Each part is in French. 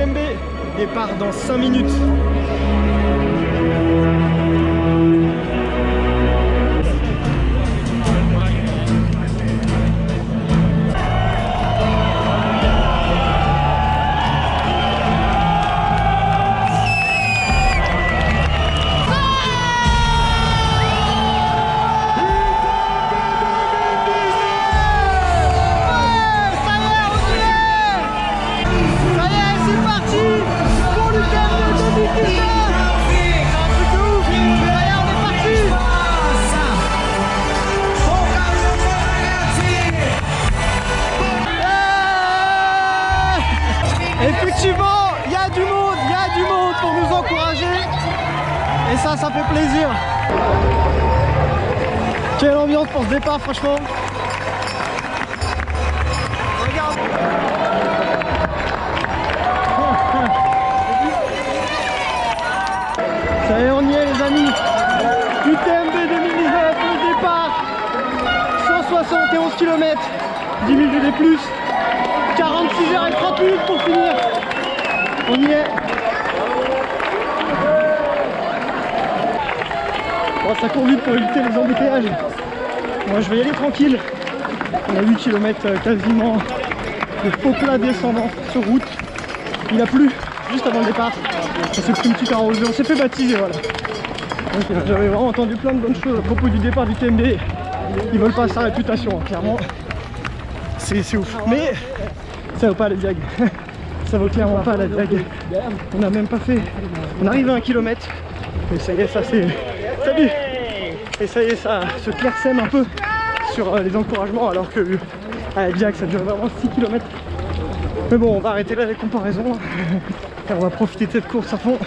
l'UTMB. Départ dans 5 minutes. Effectivement, il y a du monde pour nous encourager. Et ça fait plaisir. Quelle ambiance pour ce départ, franchement. Regarde. Ça y est, on y est les amis. UTMB 2019, le départ. 171 km, 10 000 de plus. 46h30 pour finir. On y est. Bon, ça court vite pour éviter les embouteillages. Moi je vais y aller tranquille. On a 8 km quasiment de faux plat descendant sur route. Il a plu juste avant le départ. On s'est pris une petite arrosée, on s'est fait baptiser, voilà. J'avais vraiment entendu plein de bonnes choses à propos du départ du TMB. Ils veulent pas sa réputation, hein, clairement. C'est ouf. Mais ça vaut pas la diag. Ça vaut clairement pas la diag. On a même pas fait. On arrive à 1 km. Et ça y est, ça c'est. Salut. Et ça y est, ça se clairsème un peu sur les encouragements, alors que à la diag ça dure vraiment 6 km. Mais bon, on va arrêter là les comparaisons. Et on va profiter de cette course à fond.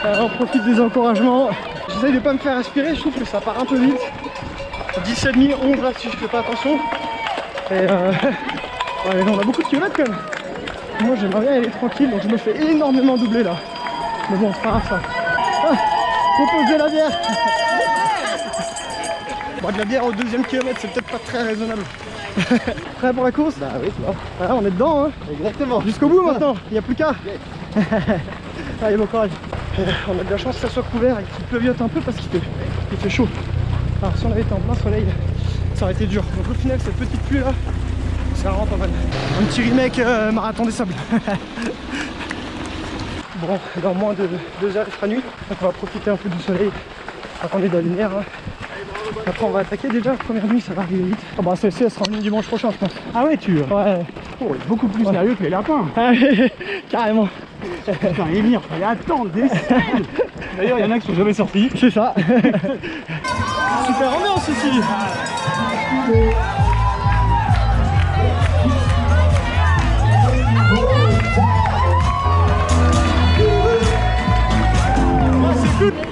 Alors, on profite des encouragements. J'essaye de pas me faire respirer, je trouve que ça part un peu vite. 10,5, 11 là si je fais pas attention. Et ouais, on a beaucoup de kilomètres quand même. Moi j'aimerais bien aller tranquille, donc je me fais énormément doubler là. Mais bon, c'est pas grave ça. Ah, proposer la bière. Bon, de la bière au 2e kilomètre, c'est peut-être pas très raisonnable. Prêt pour la course? Bah oui, c'est bon. Voilà, on est dedans, hein. Exactement. Jusqu'au bout maintenant, il n'y a plus qu'à. Allez, bon courage. On a de la chance que ça soit couvert et qu'il pleuviote un peu parce qu'il fait chaud. Alors si on avait été en plein soleil, ça aurait été dur. Donc au final, cette petite pluie là, c'est vraiment pas mal. Un petit remake marathon des sables. Bon, dans moins de 2 heures il fera nuit, donc on va profiter un peu du soleil. On est dans la lumière. Hein. Après on va attaquer déjà, la première nuit ça va arriver vite. Oh bah celle-ci elle sera en ligne dimanche prochain je pense. Ah ouais tu vois. Ouais. Oh, beaucoup plus sérieux que les lapins. Carrément. Putain, Émir, fallait attendre des semaines. D'ailleurs il y en a qui sont jamais sortis. C'est ça. Super ambiance ici.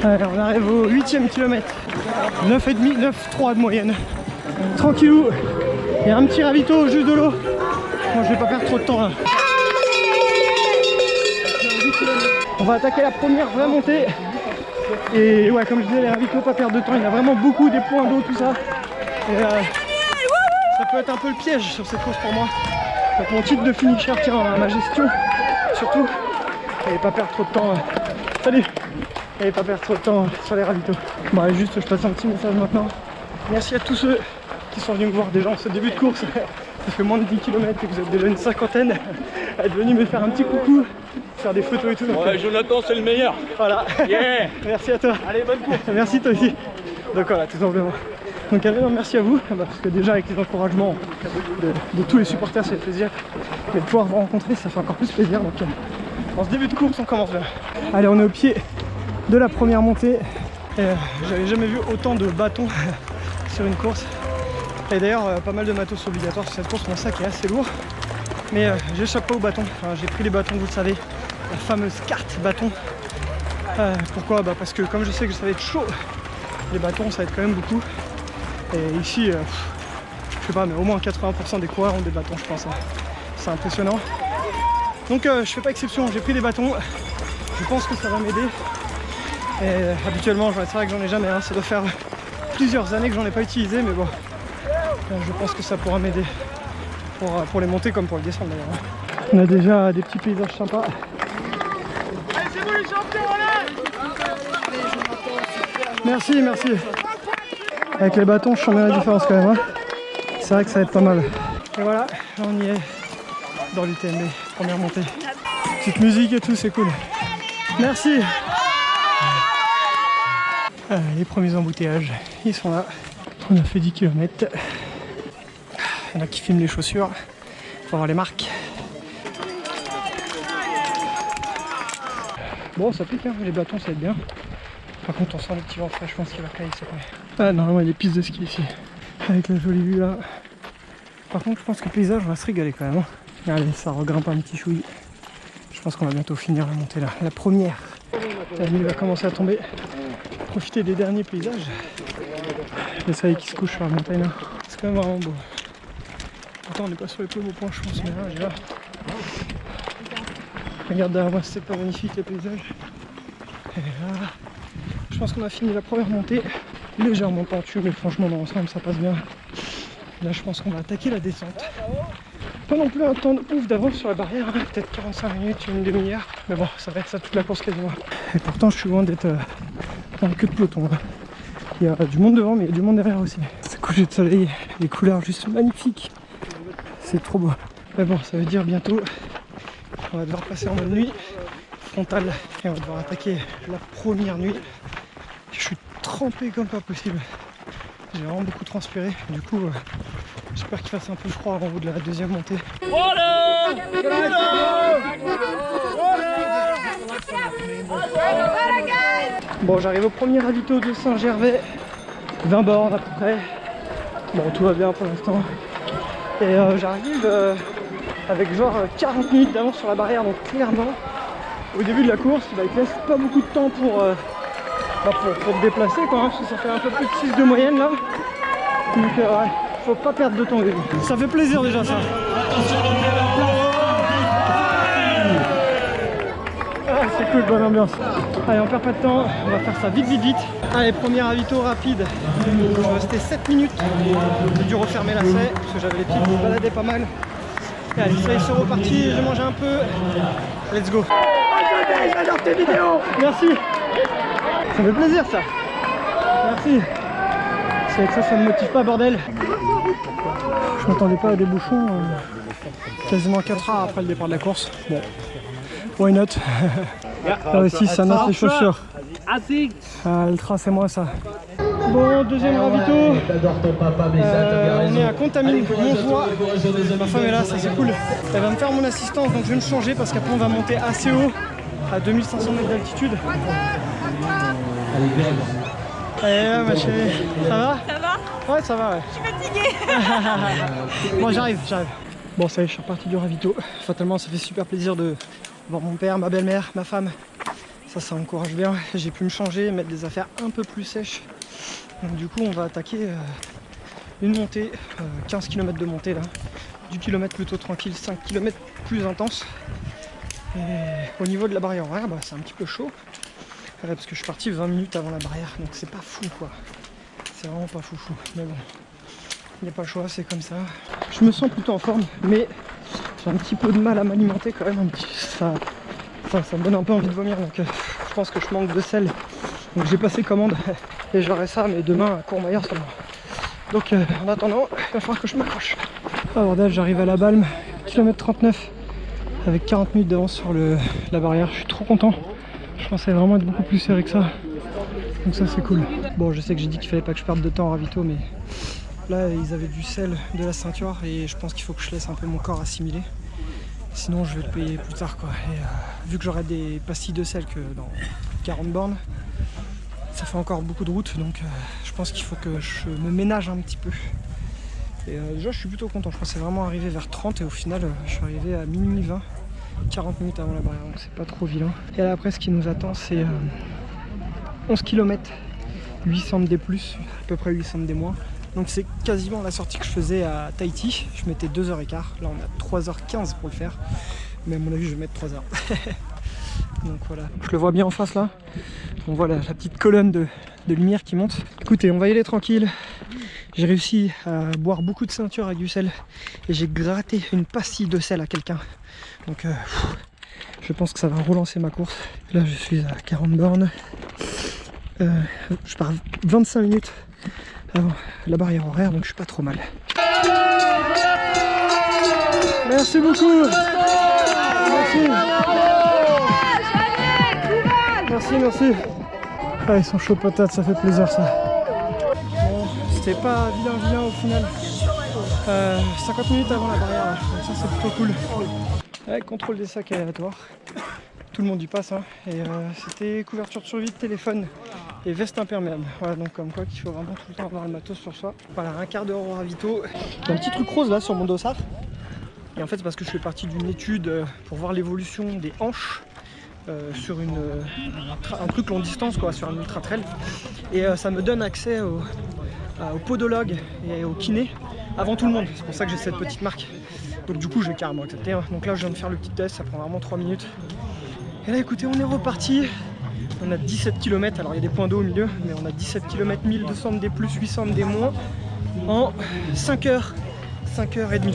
Allez, on arrive au 8e kilomètre. 9,5, 9,3 de moyenne. Tranquillou. Il y a un petit ravito juste de l'eau. Moi je vais pas perdre trop de temps là. On va attaquer la première vraie montée. Et ouais, comme je disais, les ravitaux, pas perdre de temps. Il y a vraiment beaucoup, des points d'eau, tout ça. Et ça peut être un peu le piège sur cette course pour moi. Donc mon titre de finisher tient à ma gestion, surtout. Et pas perdre trop de temps. Salut. Et pas perdre trop de temps sur les ravitaux. Bon allez, juste je passe un petit message maintenant. Merci à tous ceux qui sont venus me voir déjà en ce début de course. Ça fait moins de 10 km et que vous êtes déjà une cinquantaine à être venus me faire un petit coucou, faire des photos et tout. Donc, ouais, Jonathan c'est le meilleur. Voilà. Yeah. Merci à toi. Allez, bonne course. Merci toi aussi. Donc voilà, tout simplement. Donc un énorme merci à vous, parce que déjà avec les encouragements de tous les supporters ça fait plaisir. Mais de pouvoir vous rencontrer ça fait encore plus plaisir. Donc en ce début de course on commence bien. Allez, on est au pied de la première montée. J'avais jamais vu autant de bâtons sur une course. Et d'ailleurs pas mal de matos obligatoires sur cette course, mon sac est assez lourd. Mais j'échappe pas aux bâtons. Enfin, j'ai pris les bâtons, vous le savez, la fameuse carte bâton. Pourquoi? Bah parce que comme je sais que ça va être chaud, les bâtons ça va être quand même beaucoup. Et ici, je sais pas, mais au moins 80% des coureurs ont des bâtons, je pense. Hein. C'est impressionnant. Donc je fais pas exception, j'ai pris des bâtons. Je pense que ça va m'aider. Et habituellement, c'est vrai que j'en ai jamais. Hein. Ça doit faire plusieurs années que j'en ai pas utilisé, mais bon, je pense que ça pourra m'aider. pour les montées comme pour les descendre d'ailleurs. On a déjà des petits paysages sympas. Allez, c'est vous les champions, allez! Merci, merci. Avec les bâtons, je sens bien la différence quand même. Hein. C'est vrai que ça va être pas mal. Et voilà, là on y est dans l'UTMB, première montée. Petite musique et tout, c'est cool. Merci. Les premiers embouteillages, ils sont là. On a fait 10 km. Il y en a qui filment les chaussures pour avoir les marques. Bon, ça pique, hein. Les bâtons, ça va être bien. Par contre, on sent le petit vent frais, je pense qu'il va cailler ça. Ah, normalement, il y a des pistes de ski ici. Avec la jolie vue là. Par contre, je pense que le paysage, on va se régaler quand même. Hein. Allez, ça regrimpe un petit chouï. Je pense qu'on va bientôt finir la montée là. La première. La nuit va commencer à tomber. Profiter des derniers paysages. Le soleil qui se couche sur la montagne là. C'est quand même vraiment beau. Attends, on n'est pas sur les plus beaux points, je pense, mais là, j'ai là. Regarde derrière moi, c'est pas magnifique les paysages. Et là, je pense qu'on a fini la première montée. Légèrement pentue, mais franchement, dans l'ensemble, ça passe bien. Là, je pense qu'on va attaquer la descente. Pas non plus un temps de ouf d'avance sur la barrière, hein. Peut-être 45 minutes, une demi-heure. Mais bon, ça va être ça toute la course quasiment. Et pourtant, je suis loin d'être dans le queue de peloton. Hein. Il y a du monde devant, mais il y a du monde derrière aussi. Ce coucher de soleil, les couleurs juste magnifiques. C'est trop beau. Mais bon, ça veut dire bientôt, on va devoir passer en mode nuit frontale et on va devoir attaquer la première nuit. Je suis trempé comme pas possible. J'ai vraiment beaucoup transpiré. Du coup, j'espère qu'il fasse un peu froid en haut de la deuxième montée. Bon, j'arrive au premier ravito de Saint-Gervais. 20 bornes à peu près. Bon, tout va bien pour l'instant. Et j'arrive avec genre 40 minutes d'avance sur la barrière, donc clairement au début de la course il te laisse pas beaucoup de temps pour te déplacer quoi, hein, parce que ça fait un peu plus de 6 de moyenne là. Donc ouais, faut pas perdre de temps au début. Ça fait plaisir déjà ça. Ah, c'est cool, bonne ambiance. Allez, on perd pas de temps, on va faire ça vite. Allez, premier ravito rapide. Il va rester 7 minutes. J'ai dû refermer la selle parce que j'avais les pieds qui se baladaient pas mal. Et allez, ça y est, c'est reparti, j'ai mangé un peu. Let's go. J'adore tes vidéos. Merci. Ça fait plaisir ça. Merci. C'est avec ça, ça me motive pas, bordel. Je m'attendais pas à des bouchons. Quasiment 4 heures après le départ de la course. Bon. Why not? Là aussi, ça note les chaussures. Ah, Ultra, c'est moi ça. Bon, deuxième ravito. On est à Contamine, Montjoie. Ma femme est là, ça c'est cool. Elle va me faire mon assistance, donc je vais me changer parce qu'après on va monter assez haut, à 2500 mètres d'altitude. Allez là, ma chérie. Ça va? Ça va? Ouais, ça va, ouais. Je suis fatiguée. Bon, j'arrive. Bon, ça y est, je suis reparti du ravito. Fatalement, ça fait super plaisir de voir mon père, ma belle-mère, ma femme. Ça encourage bien. J'ai pu me changer, mettre des affaires un peu plus sèches. Donc du coup, on va attaquer une montée, 15 km de montée là. Du kilomètre plutôt tranquille, 5 km plus intense. Et au niveau de la barrière horaire, c'est un petit peu chaud. Parce que je suis parti 20 minutes avant la barrière, donc c'est pas fou quoi. C'est vraiment pas fou. Mais bon, il n'y a pas le choix, c'est comme ça. Je me sens plutôt en forme, mais j'ai un petit peu de mal à m'alimenter quand même. Ça me donne un peu envie de vomir, donc je pense que je manque de sel. Donc j'ai passé commande et j'aurai ça, mais demain à Courmayeur seulement. Donc en attendant, il va falloir que je m'accroche. Ah bordel, j'arrive à la Balme, kilomètre 39, avec 40 minutes d'avance sur la barrière. Je suis trop content. Je pensais vraiment être beaucoup plus serré que ça. Donc ça c'est cool. Bon, je sais que j'ai dit qu'il fallait pas que je perde de temps en ravito, mais là ils avaient du sel de la ceinture et je pense qu'il faut que je laisse un peu mon corps assimiler. Sinon je vais le payer plus tard quoi. Et vu que j'aurai des pastilles de sel que dans 40 bornes, ça fait encore beaucoup de route, donc je pense qu'il faut que je me ménage un petit peu. Et déjà je suis plutôt content, je pensais vraiment arriver vers 30 et au final je suis arrivé à minuit 20, 40 minutes avant la barrière, donc c'est pas trop vilain. Et là après ce qui nous attend c'est 11 km, 800 de D+, à peu près 800 de D-. Donc c'est quasiment la sortie que je faisais à Tahiti. Je mettais 2h15, là on a 3h15 pour le faire. Mais à mon avis je vais mettre 3h. Donc voilà, je le vois bien en face là. On voit la petite colonne de lumière qui monte. Écoutez, on va y aller tranquille. J'ai réussi à boire beaucoup de ceinture avec du sel et j'ai gratté une pastille de sel à quelqu'un. Donc je pense que ça va relancer ma course. Là je suis à 40 bornes. Je pars 25 minutes avant la barrière horaire, donc je suis pas trop mal. Merci beaucoup. Merci. Merci. Ah, ils sont chauds patates, ça fait plaisir ça. Bon, c'était pas vilain au final. 50 minutes avant la barrière, là. Donc ça c'est plutôt cool. Ouais, contrôle des sacs aléatoires. Tout le monde y passe, hein. Et c'était couverture de survie de téléphone et veste imperméable. Voilà, donc comme quoi qu'il faut vraiment tout le temps avoir le matos sur soi. Voilà, un quart d'heure au ravito. J'ai un petit truc rose là sur mon dossard. Et en fait c'est parce que je fais partie d'une étude pour voir l'évolution des hanches sur un truc longue distance, quoi, sur un ultra trail. Et ça me donne accès au podologue et au kiné avant tout le monde. C'est pour ça que j'ai cette petite marque. Donc du coup je vais carrément accepter, hein. Donc là je viens de faire le petit test, ça prend vraiment 3 minutes. Et là écoutez, on est reparti. On a 17 km, alors il y a des points d'eau au milieu, mais on a 17 km, 1200 de D+, 800 de D-, en 5 heures. 5h30.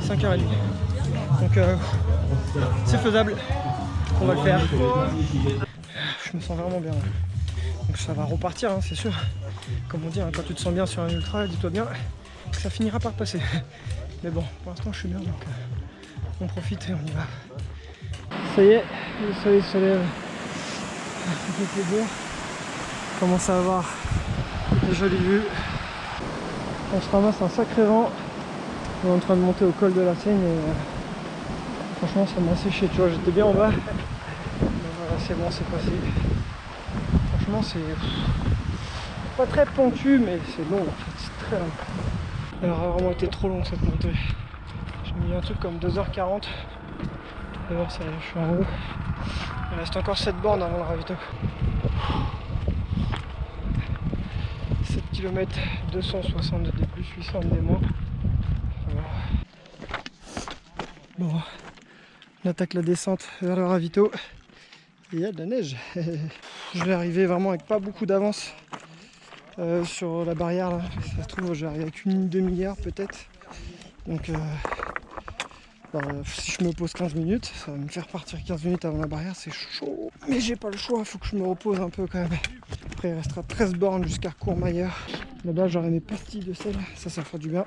5h30. Donc c'est faisable. On va le faire. Je me sens vraiment bien. Donc ça va repartir, hein, c'est sûr. Comme on dit, hein, quand tu te sens bien sur un ultra, dis-toi bien que ça finira par passer. Mais bon, pour l'instant je suis bien, donc on profite et on y va. Ça y est, le soleil se lève. Ça fait plaisir. On commence à avoir des jolies vues. On se ramasse un sacré vent. On est en train de monter au col de la Seigne et franchement ça m'a séché, tu vois, j'étais bien en bas. Mais voilà, c'est bon, c'est passé. Franchement c'est pas très pointu mais c'est long en fait, c'est très long. Elle aura vraiment été trop longue cette montée. J'ai mis un truc comme 2h40. D'ailleurs ça y est, je suis en haut. Il reste encore 7 bornes avant le ravito. 7 km, 260 de D+, 800 de D-. Voilà. Bon, on attaque la descente vers le ravito. Et il y a de la neige. Je vais arriver vraiment avec pas beaucoup d'avance sur la barrière là. Ça se trouve, je vais arriver avec une demi-heure peut-être. Donc si je me pose 15 minutes, ça va me faire partir 15 minutes avant la barrière, c'est chaud. Mais j'ai pas le choix, il faut que je me repose un peu quand même. Après il restera 13 bornes jusqu'à Courmayeur. Là-bas j'aurai mes pastilles de sel, ça fera du bien.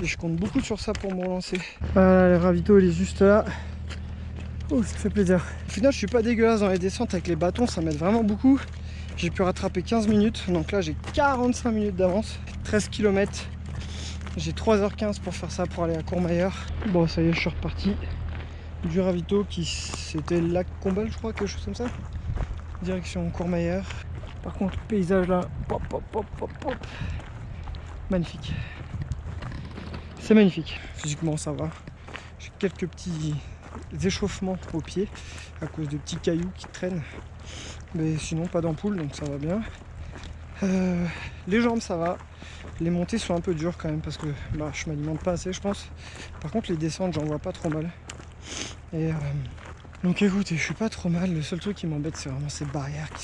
Et je compte beaucoup sur ça pour me relancer. Voilà, le ravito il est juste là. Oh, ça fait plaisir. Au final je suis pas dégueulasse dans les descentes avec les bâtons, ça m'aide vraiment beaucoup. J'ai pu rattraper 15 minutes, donc là j'ai 45 minutes d'avance, 13 km. J'ai 3h15 pour faire ça, pour aller à Courmayeur. Bon, ça y est, je suis reparti du ravito qui c'était Lac Combal, je crois, quelque chose comme ça. Direction Courmayeur. Par contre, le paysage là, pop, pop, pop, pop, pop. Magnifique. C'est magnifique. Physiquement, ça va. J'ai quelques petits échauffements aux pieds à cause de petits cailloux qui traînent. Mais sinon, pas d'ampoule, donc ça va bien. Les jambes, ça va. Les montées sont un peu dures quand même parce que je m'alimente pas assez, je pense. Par contre les descentes j'en vois pas trop mal. Et donc écoutez, je suis pas trop mal. Le seul truc qui m'embête c'est vraiment ces barrières qui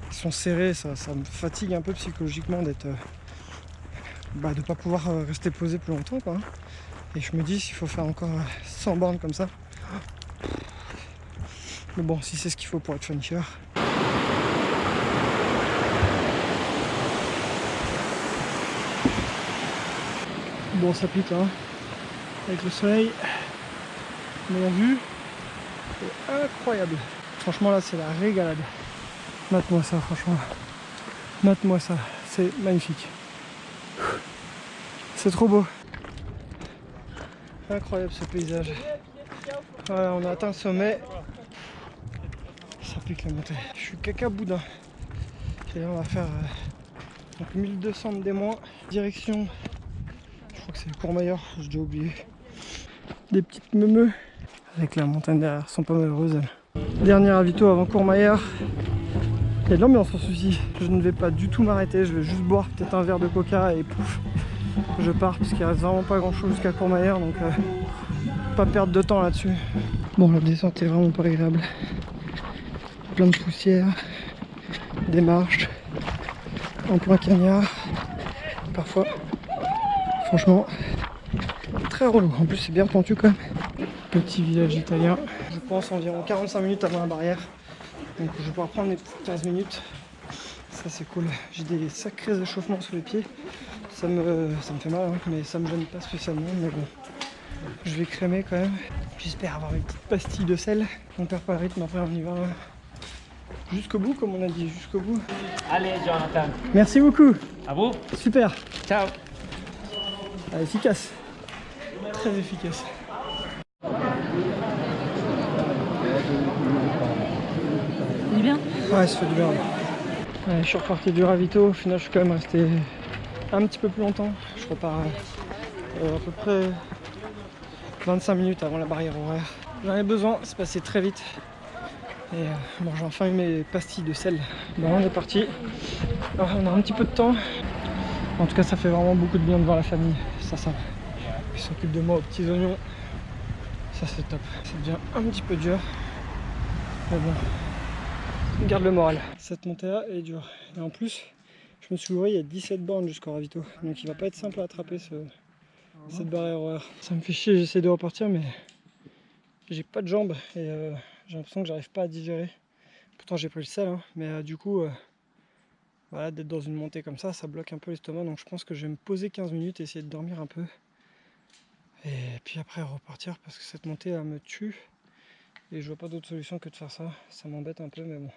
sont serrées. Ça me fatigue un peu psychologiquement d'être de pas pouvoir rester posé plus longtemps quoi. Et je me dis s'il faut faire encore 100 bornes comme ça. Mais bon, si c'est ce qu'il faut pour être finisher. Bon, ça pique hein, avec le soleil, mais la vue est incroyable. Franchement là c'est la régalade. Mate-moi ça, franchement. Mate-moi ça, c'est magnifique. C'est trop beau. Incroyable ce paysage. Voilà, on a atteint le sommet. Ça pique la montée. Je suis caca boudin. Et là on va faire donc 1200 de D-, direction. Je crois que c'est le Courmayeur, j'ai déjà oublié. Des petites meumeux avec la montagne derrière, sont pas malheureuses elles. Dernier ravito avant Courmayeur. Il y a de l'ambiance sans souci. Je ne vais pas du tout m'arrêter, je vais juste boire peut-être un verre de coca et pouf, je pars parce qu'il reste vraiment pas grand chose jusqu'à Courmayeur, donc pas perdre de temps là-dessus. Bon, la descente est vraiment pas agréable. Plein de poussière, des marches, en plein cagnard. parfois. Franchement, très relou. En plus, c'est bien pentu quand même. Petit village italien. Je pense environ 45 minutes avant la barrière. Donc je vais pouvoir prendre mes petites 15 minutes. Ça c'est cool. J'ai des sacrés échauffements sous les pieds. Ça me fait mal, hein, mais ça me gêne pas spécialement. Mais bon, je vais crémer quand même. J'espère avoir une petite pastille de sel. On perd pas le rythme, après on y va jusqu'au bout, comme on a dit, jusqu'au bout. Allez, Jonathan. Merci beaucoup. À vous. Super. Ciao. Ah, efficace. Très efficace. Il est bien. Ouais, ça fait du bien. Ouais, je suis reparti du ravito. Au final, je suis quand même resté un petit peu plus longtemps. Je repars à peu près 25 minutes avant la barrière horaire. J'en ai besoin, c'est passé très vite. Et bon, j'ai enfin eu mes pastilles de sel. Bon, on est parti. Alors, on a un petit peu de temps. En tout cas, ça fait vraiment beaucoup de bien de voir la famille. Ça. Ils s'occupent de moi aux petits oignons. Ça, c'est top. Ça devient un petit peu dur. Mais bon, on garde le moral. Cette montée-là est dure. Et en plus, je me suis ouvert, il y a 17 bornes jusqu'au ravito. Donc il va pas être simple à attraper cette barrière horaire. Ça me fait chier, j'essaie de repartir, mais j'ai pas de jambes et j'ai l'impression que j'arrive pas à digérer. Pourtant j'ai pris le sel, hein, mais du coup, voilà, d'être dans une montée comme ça bloque un peu l'estomac. Donc je pense que je vais me poser 15 minutes et essayer de dormir un peu. Et puis après repartir parce que cette montée elle me tue. Et je vois pas d'autre solution que de faire ça. Ça m'embête un peu, mais bon.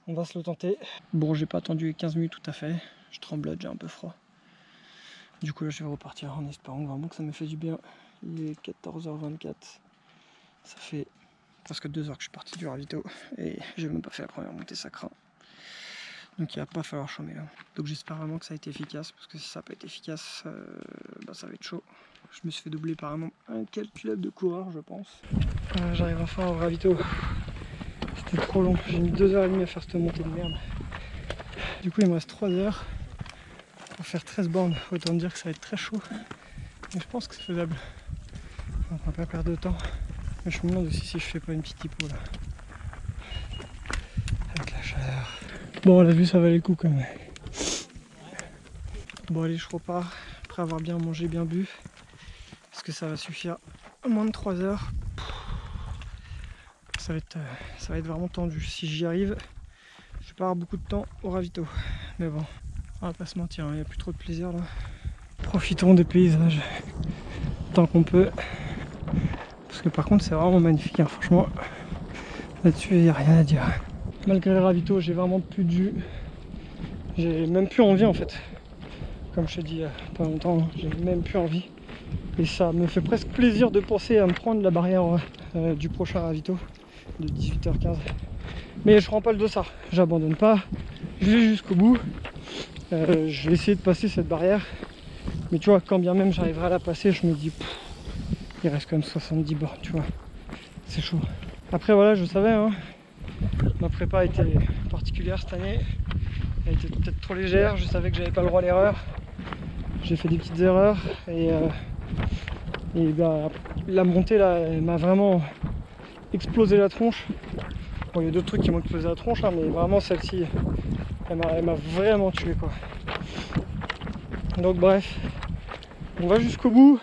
On va se le tenter. Bon, j'ai pas attendu 15 minutes tout à fait. Je tremblote, j'ai un peu froid. Du coup, là, je vais repartir en espérant vraiment que ça me fait du bien. Il est 14h24. Ça fait presque 2 heures que je suis parti du ravito. Et j'ai même pas fait la première montée, ça craint. Donc il va pas falloir chômer là. Donc j'espère vraiment que ça a été efficace. Parce que si ça n'a pas été efficace, ça va être chaud. Je me suis fait doubler par un incalculable de coureurs, je pense. J'arrive enfin au ravito. C'était trop long. J'ai mis 2h30 à faire cette montée de merde. Du coup, il me reste 3 heures pour faire 13 bornes. Autant dire que ça va être très chaud. Mais je pense que c'est faisable. On va pas perdre de temps. Mais je me demande aussi si je fais pas une petite hypo là. Avec la chaleur. Bon, la vue, ça valait le coup quand même. Bon, allez, je repars. Après avoir bien mangé, bien bu. Est-ce que ça va suffire à moins de 3 heures? Ça va être vraiment tendu. Si j'y arrive, je vais pas avoir beaucoup de temps au ravito. Mais bon, on va pas se mentir, il n'y a plus trop de plaisir là. Profitons des paysages tant qu'on peut. Parce que par contre, c'est vraiment magnifique, hein. Franchement, là-dessus, il n'y a rien à dire. Malgré le ravito, j'ai vraiment plus de jus. J'ai même plus envie en fait. Comme je te dis il y a pas longtemps, j'ai même plus envie. Et ça me fait presque plaisir de penser à me prendre la barrière du prochain ravito de 18h15. Mais je prends pas le dossard, j'abandonne pas, je vais jusqu'au bout. Je vais essayer de passer cette barrière. Mais tu vois, quand bien même j'arriverai à la passer, je me dis il reste quand même 70 bornes, tu vois. C'est chaud. Après voilà, je savais, hein, ma prépa a été particulière cette année. Elle était peut-être trop légère, je savais que j'avais pas le droit à l'erreur. J'ai fait des petites erreurs et bah, la montée là, elle m'a vraiment explosé la tronche. Bon, il y a d'autres trucs qui m'ont explosé la tronche, hein, mais vraiment celle-ci, elle m'a vraiment tué quoi. Donc bref, on va jusqu'au bout,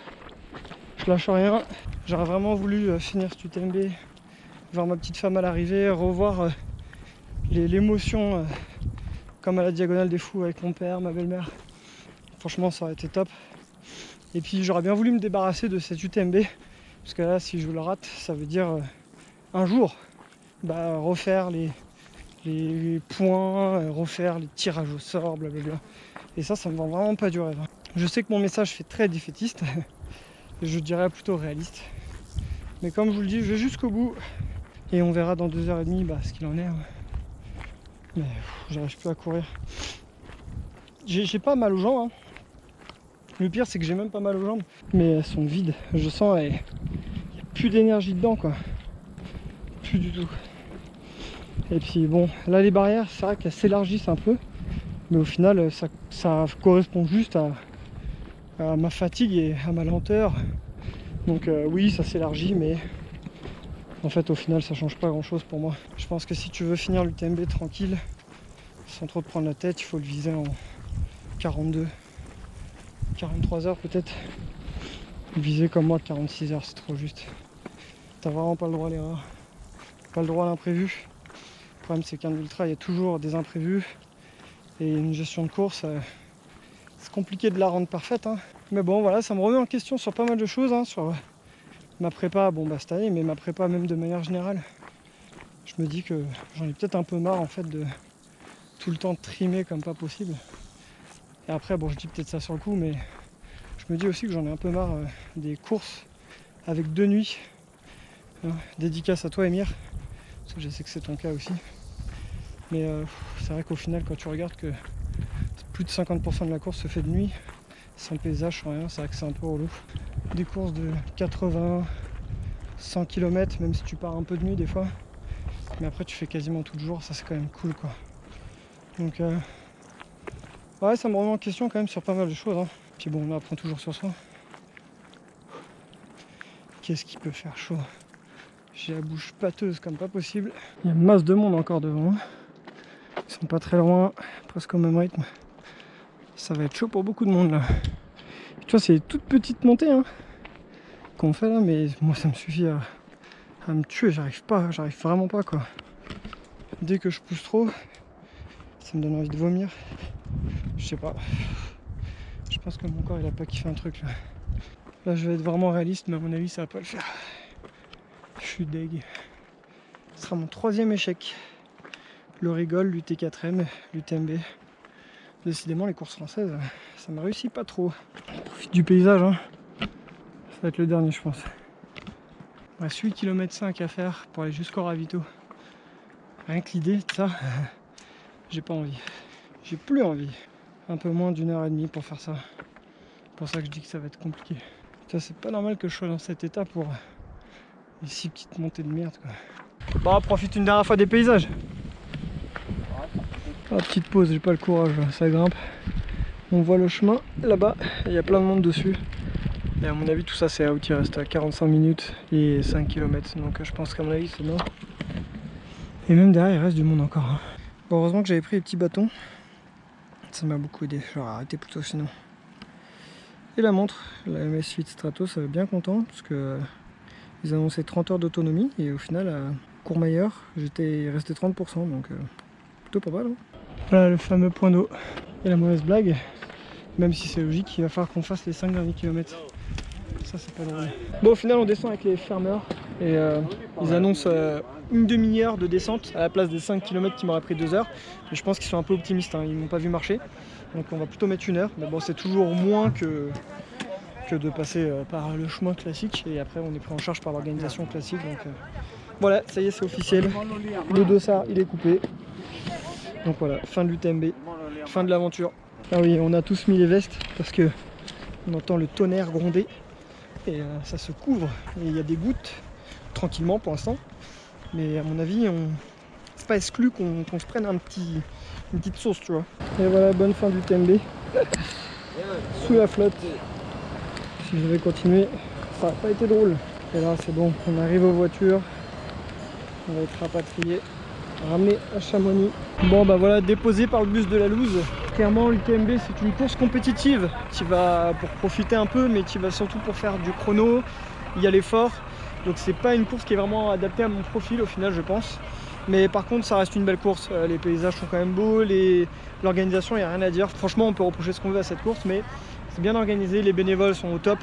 je lâche rien. J'aurais vraiment voulu finir cet UTMB, voir ma petite femme à l'arrivée, revoir l'émotion comme à la Diagonale des Fous avec mon père, ma belle-mère. Franchement, ça aurait été top. Et puis j'aurais bien voulu me débarrasser de cette UTMB, parce que là, si je le rate, ça veut dire un jour refaire les points, refaire les tirages au sort, blablabla. Et ça me vend vraiment pas du rêve. Je sais que mon message fait très défaitiste, et je dirais plutôt réaliste. Mais comme je vous le dis, je vais jusqu'au bout, et on verra dans 2h30 ce qu'il en est. Mais j'arrive plus à courir. J'ai pas mal aux jambes, hein. Le pire c'est que j'ai même pas mal aux jambes, mais elles sont vides. Je sens qu'il n'y a plus d'énergie dedans quoi. Plus du tout. Et puis bon, là les barrières, c'est vrai qu'elles s'élargissent un peu, mais au final ça correspond juste à ma fatigue et à ma lenteur. Donc oui, ça s'élargit, mais en fait au final ça change pas grand chose pour moi. Je pense que si tu veux finir l'UTMB tranquille, sans trop te prendre la tête, il faut le viser en 42. 43 heures peut-être. Viser comme moi 46 heures, c'est trop juste. T'as vraiment pas le droit à l'erreur, pas le droit à l'imprévu. Le problème c'est qu'un ultra, il y a toujours des imprévus. Et une gestion de course, c'est compliqué de la rendre parfaite. Hein. Mais bon voilà, ça me remet en question sur pas mal de choses. Hein, sur ma prépa, bon bah cette année, mais ma prépa même de manière générale. Je me dis que j'en ai peut-être un peu marre en fait de tout le temps trimer comme pas possible. Et après, bon je dis peut-être ça sur le coup, mais je me dis aussi que j'en ai un peu marre des courses avec 2 nuits. Hein, dédicace à toi Émir, parce que je sais que c'est ton cas aussi. Mais c'est vrai qu'au final, quand tu regardes que plus de 50% de la course se fait de nuit, sans paysage, sans rien, c'est vrai que c'est un peu relou. Des courses de 80, 100 km, même si tu pars un peu de nuit des fois, mais après tu fais quasiment tout le jour, ça c'est quand même cool quoi. Donc ouais, ça me remet en question quand même sur pas mal de choses. Hein. Puis bon, on apprend toujours sur soi. Qu'est-ce qui peut faire chaud? J'ai la bouche pâteuse comme pas possible. Il y a une masse de monde encore devant. Ils sont pas très loin, presque au même rythme. Ça va être chaud pour beaucoup de monde là. Tu vois, c'est toute petite montée hein, qu'on fait là, mais moi ça me suffit à me tuer. J'arrive vraiment pas quoi. Dès que je pousse trop, ça me donne envie de vomir. Je sais pas. Je pense que mon corps il a pas kiffé un truc là. Là je vais être vraiment réaliste, mais à mon avis ça va pas le faire. Je suis deg. Ce sera mon 3e échec. Le rigole, l'UT4M, l'UTMB. Décidément les courses françaises, ça m'a réussi pas trop. On profite du paysage, hein. Ça va être le dernier je pense. Il reste 8 km 5 à faire pour aller jusqu'au ravito. Rien que l'idée de ça, j'ai pas envie. J'ai plus envie. Un peu moins d'1h30 pour faire ça. C'est pour ça que je dis que ça va être compliqué. C'est pas normal que je sois dans cet état pour les 6 petites montées de merde quoi. Bon, on profite une dernière fois des paysages. Ah, petite pause, j'ai pas le courage, ça grimpe. On voit le chemin là-bas, il y a plein de monde dessus. Et à mon avis tout ça c'est out, il reste à 45 minutes et 5 km. Donc je pense qu'à mon avis c'est non. Et même derrière il reste du monde encore. Hein. Bon, heureusement que j'avais pris les petits bâtons. Ça m'a beaucoup aidé, j'aurais arrêté plus tôt sinon. Et la montre, la MS8 Stratos, ça va bien content parce que ils annonçaient 30 heures d'autonomie et au final à Courmayeur j'étais resté 30%, donc plutôt pas mal. Hein. Voilà le fameux point d'eau. Et la mauvaise blague, même si c'est logique, il va falloir qu'on fasse les 5 derniers kilomètres. Ça c'est pas drôle. Bon, au final on descend avec les fermeurs et ils annoncent une demi-heure de descente à la place des 5 km qui m'auraient pris 2 heures. Mais je pense qu'ils sont un peu optimistes, hein. Ils m'ont pas vu marcher. Donc on va plutôt mettre 1 heure. Mais bon, c'est toujours moins que de passer par le chemin classique. Et après on est pris en charge par l'organisation classique. Donc voilà, ça y est, c'est officiel. Le dossard il est coupé. Donc voilà, fin de l'UTMB, fin de l'aventure. Ah oui, on a tous mis les vestes parce que on entend le tonnerre gronder et ça se couvre et il y a des gouttes tranquillement pour l'instant. Mais à mon avis, c'est pas exclu qu'on se prenne une petite sauce, tu vois. Et voilà, bonne fin du TMB. Sous la flotte. Si je vais continuer, ça n'a pas été drôle. Et là, c'est bon, on arrive aux voitures. On va être rapatrié, ramené à Chamonix. Bon bah voilà, déposé par le bus de la Louse. Clairement l'UTMB c'est une course compétitive. Tu vas pour profiter un peu, mais tu vas surtout pour faire du chrono. Il y a l'effort. Donc c'est pas une course qui est vraiment adaptée à mon profil au final je pense. Mais par contre ça reste une belle course. Les paysages sont quand même beaux, l'organisation il n'y a rien à dire. Franchement on peut reprocher ce qu'on veut à cette course, mais c'est bien organisé, les bénévoles sont au top.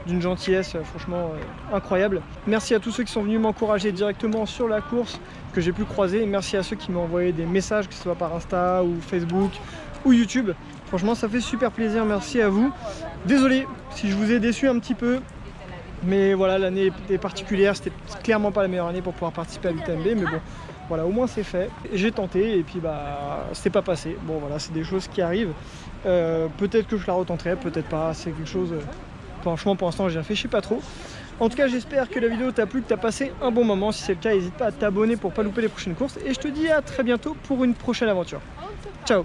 D'une gentillesse franchement incroyable. Merci à tous ceux qui sont venus m'encourager directement sur la course que j'ai pu croiser. Merci à ceux qui m'ont envoyé des messages, que ce soit par Insta ou Facebook ou YouTube. Franchement ça fait super plaisir, merci à vous. Désolé si je vous ai déçu un petit peu. Mais voilà, l'année était particulière, c'était clairement pas la meilleure année pour pouvoir participer à l'UTMB. Mais bon, voilà, au moins c'est fait. J'ai tenté et puis bah c'était pas passé. Bon voilà, c'est des choses qui arrivent. Peut-être que je la retenterai, peut-être pas, c'est quelque chose... Franchement pour l'instant j'ai réfléchi pas trop. En tout cas j'espère que la vidéo t'a plu, que t'as passé un bon moment. Si c'est le cas, n'hésite pas à t'abonner pour pas louper les prochaines courses. Et je te dis à très bientôt pour une prochaine aventure. Ciao.